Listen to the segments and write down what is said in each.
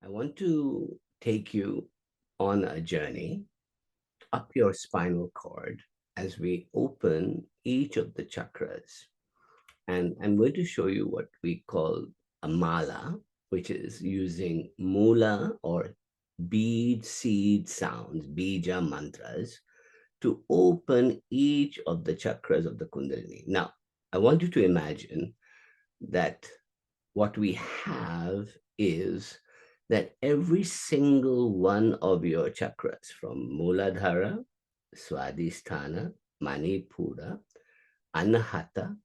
I want to take you on a journey up your spinal cord as we open each of the chakras. And I'm going to show you what we call a mala, which is using mula or bead seed sounds, bija mantras, to open each of the chakras of the Kundalini. Now, I want you to imagine that what we have is that every single one of your chakras from Muladhara, Swadhisthana, Manipura, Anahata,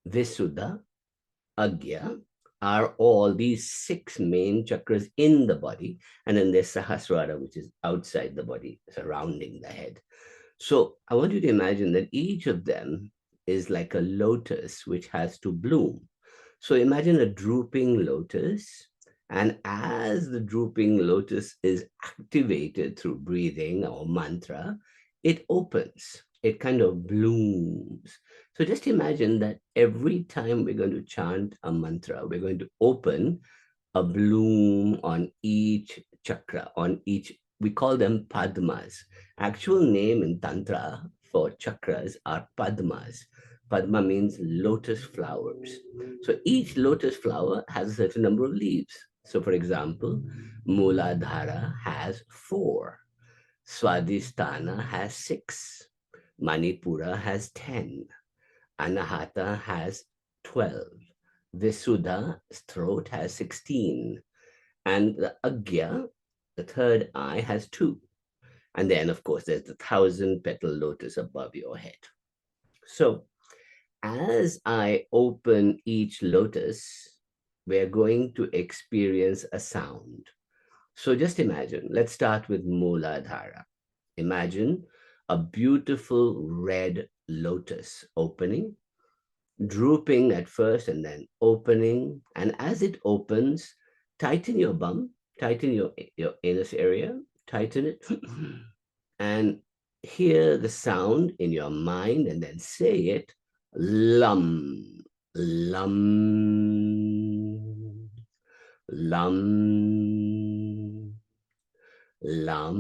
Visuddha, Agya are all these six main chakras in the body. And then there's Sahasrara, which is outside the body, surrounding the head. So I want you to imagine that each of them is like a lotus which has to bloom. So imagine a drooping lotus. And as the drooping lotus is activated through breathing or mantra, it opens, it kind of blooms. So just imagine that every time we're going to chant a mantra, we're going to open a bloom on each chakra, on each, we call them padmas. Actual name in Tantra for chakras are padmas. Padma means lotus flowers. So each lotus flower has a certain number of leaves. So for example, Muladhara has 4. Swadhisthana has 6. Manipura has 10. Anahata has 12. Visuddha's throat has 16. And the Agya, the third eye, has 2. And then, of course, there's the 1,000-petal lotus above your head. So as I open each lotus, we're going to experience a sound. So just imagine, let's start with Muladhara. Imagine a beautiful red lotus opening, drooping at first and then opening. And as it opens, tighten your bum, tighten your anus area, tighten it, and hear the sound in your mind and then say it, lum, lum, lum, lum.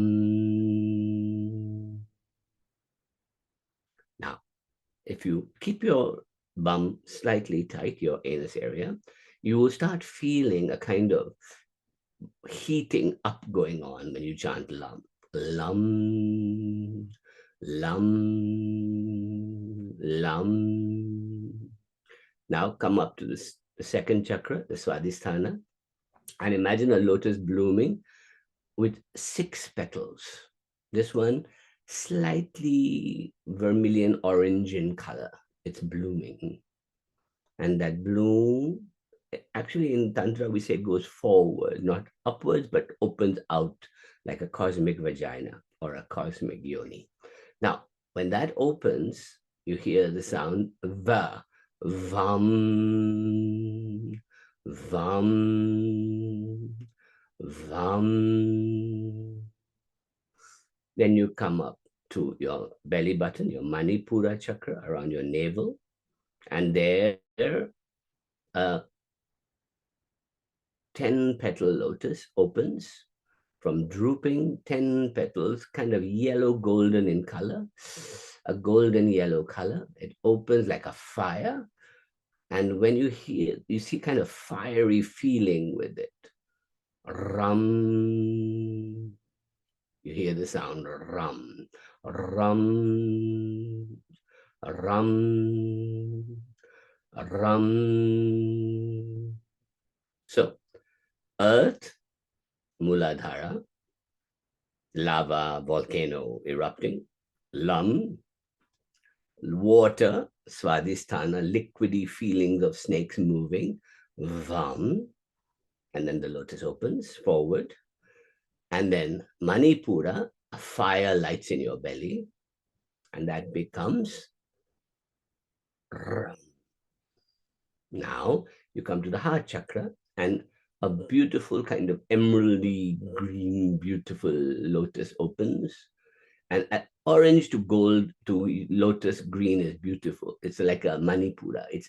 Now, if you keep your bum slightly tight, your anus area, you will start feeling a kind of heating up going on when you chant lum. Lum, lum, lum. Now come up to the second chakra, the Swadhisthana, and imagine a lotus blooming with 6 petals. This one slightly vermilion orange in color. It's blooming. And that bloom, actually in Tantra, we say goes forward, not upwards, but opens out like a cosmic vagina or a cosmic yoni. Now, when that opens, you hear the sound va, vam, vam, vam. Then you come up to your belly button, your Manipura chakra around your navel, and there a 10-petal lotus opens from drooping 10 petals, kind of yellow golden in color, a golden yellow color. It opens like a fire. And when you hear, you see kind of fiery feeling with it. Rum. You hear the sound rum, rum, rum, rum. So, earth, Muladhara, lava, volcano erupting, lum, water, Swadhisthana, liquidy feelings of snakes moving, vam, and then the lotus opens forward. And then Manipura, a fire lights in your belly, and that becomes ram. Now you come to the heart chakra, and a beautiful kind of emeraldy green, beautiful lotus opens. And orange to gold to lotus green is beautiful. It's like a Manipura. It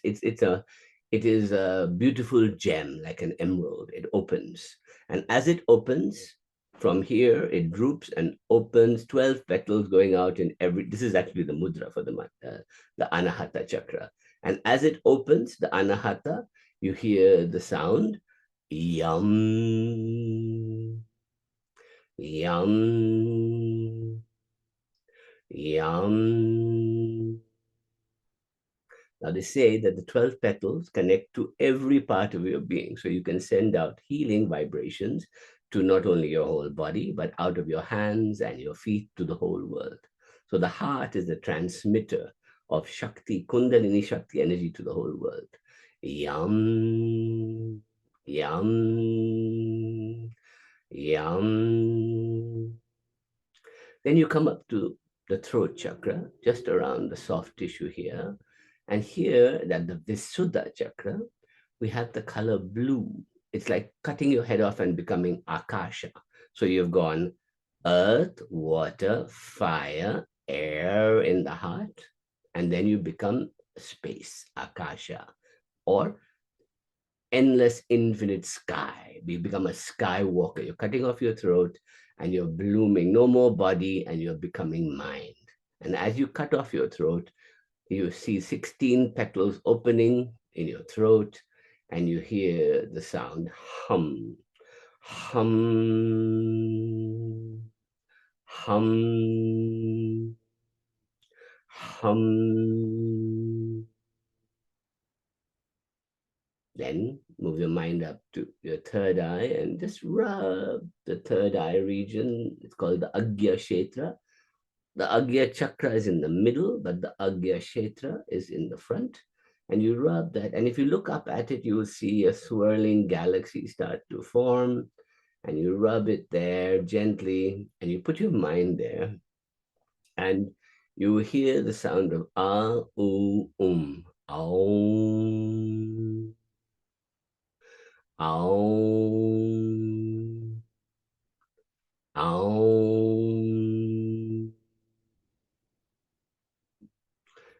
is a beautiful gem, like an emerald. It opens. And as it opens, from here, it droops and opens 12 petals going out in every. This is actually the mudra for the Anahata chakra. And as it opens, the Anahata, you hear the sound yum, yum, yum. Now, they say that the 12 petals connect to every part of your being. So you can send out healing vibrations to not only your whole body, but out of your hands and your feet to the whole world. So the heart is the transmitter of Shakti, Kundalini Shakti energy to the whole world. Yum, yum, yum. Then you come up to the throat chakra, just around the soft tissue here. And here, that the Visuddha chakra, we have the color blue. It's like cutting your head off and becoming Akasha. So you've gone earth, water, fire, air in the heart, and then you become space, Akasha, or endless infinite sky. You become a skywalker. You're cutting off your throat and you're blooming. No more body and you're becoming mind. And as you cut off your throat, you see 16 petals opening in your throat and you hear the sound hum, hum, hum, hum. Then move your mind up to your third eye and just rub the third eye region. It's called the Agya Kshetra. The Agya Chakra is in the middle, but the Agya Kshetra is in the front. And you rub that. And if you look up at it, you will see a swirling galaxy start to form. And you rub it there gently. And you put your mind there. And you will hear the sound of Ah, U, Aum. Aum, Aum.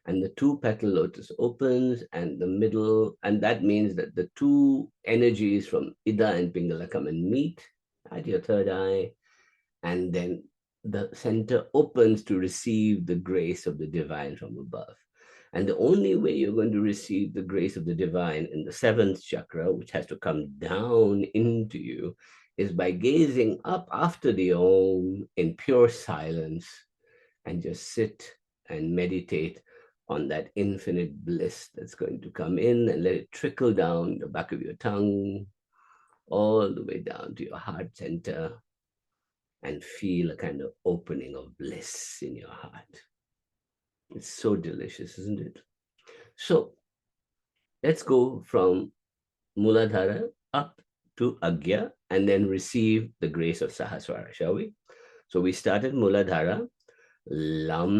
And the two petal lotus opens and the middle, and that means that the two energies from Ida and Pingala come and meet at your third eye, and then the center opens to receive the grace of the divine from above. And the only way you're going to receive the grace of the divine in the seventh chakra, which has to come down into you, is by gazing up after the Om in pure silence and just sit and meditate on that infinite bliss that's going to come in and let it trickle down the back of your tongue, all the way down to your heart center, and feel a kind of opening of bliss in your heart. It's so delicious, isn't it? So let's go from Muladhara up to Agya and then receive the grace of Sahasrara, shall we? So we started Muladhara, Lam.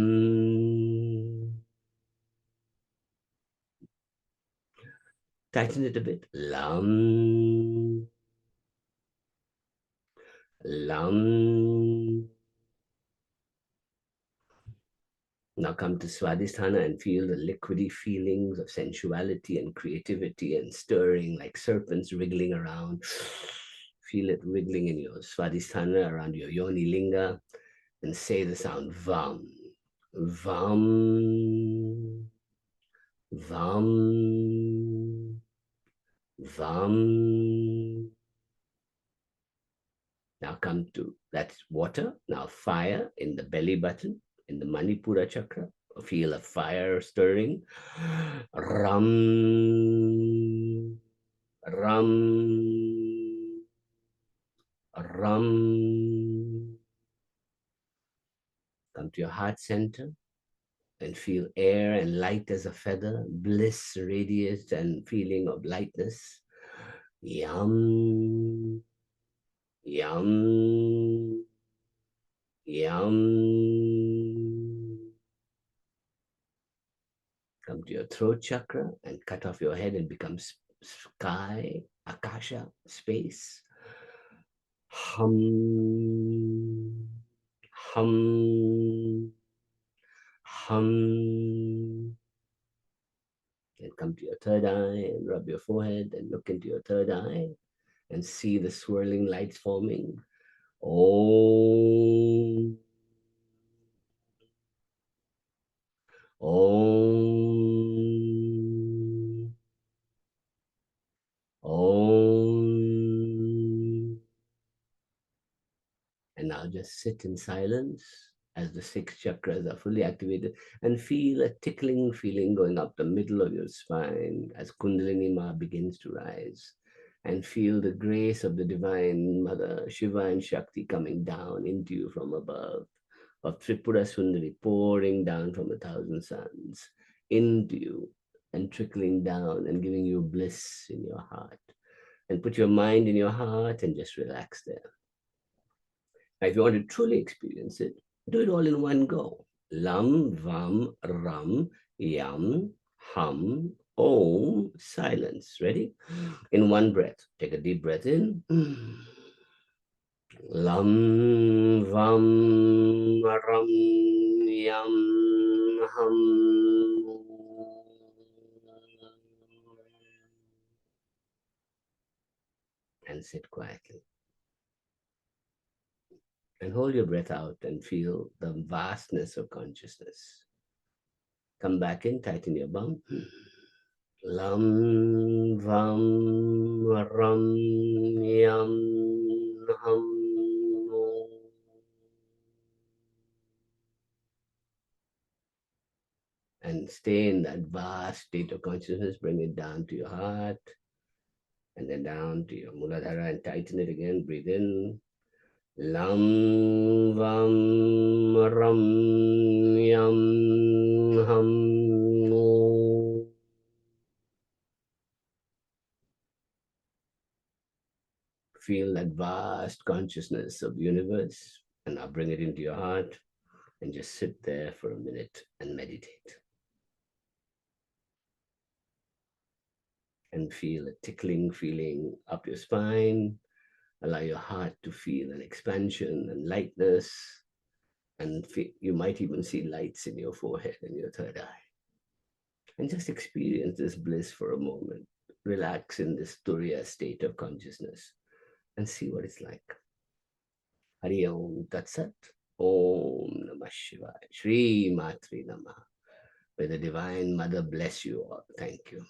Tighten it a bit. Lam. Lam. Now come to Swadhisthana and feel the liquidy feelings of sensuality and creativity and stirring like serpents wriggling around. Feel it wriggling in your Swadhisthana around your Yoni Linga and say the sound Vam. Vam. Vam. Vam. Now come to, that's water. Now fire in the belly button, in the Manipura chakra. Feel a fire stirring. Ram, ram, ram. Come to your heart center and feel air and light as a feather, bliss radiates and feeling of lightness. Yum, yum, yum. Come to your throat chakra and cut off your head and become sky, akasha, space. Hum, hum, hum. Then come to your third eye and rub your forehead and look into your third eye and see the swirling lights forming. Om. Om. Om. And now just sit in silence as the six chakras are fully activated and feel a tickling feeling going up the middle of your spine as Kundalini Ma begins to rise. And feel the grace of the Divine Mother, Shiva and Shakti, coming down into you from above, of Tripura Sundari pouring down from 1,000 suns into you and trickling down and giving you bliss in your heart. And put your mind in your heart and just relax there. Now, if you want to truly experience it, do it all in one go. Lam, Vam, Ram, Yam, Hum, Om, silence. Ready? In one breath. Take a deep breath in. Lam, Vam, Ram, Yam, Hum. And sit quietly. And hold your breath out and feel the vastness of consciousness. Come back in, tighten your bum. Lam, vam, ram, yam, hum. And stay in that vast state of consciousness. Bring it down to your heart and then down to your Muladhara and tighten it again. Breathe in. Lam, vam, ram, yam, hum. Feel that vast consciousness of the universe, and now bring it into your heart and just sit there for a minute and meditate. And feel a tickling feeling up your spine. Allow your heart to feel an expansion and lightness. And you might even see lights in your forehead and your third eye. And just experience this bliss for a moment. Relax in this Turiya state of consciousness and see what it's like. Hari Om Tat Sat. Om Namah Shivaya. Shri Matri Namah. May the Divine Mother bless you all. Thank you.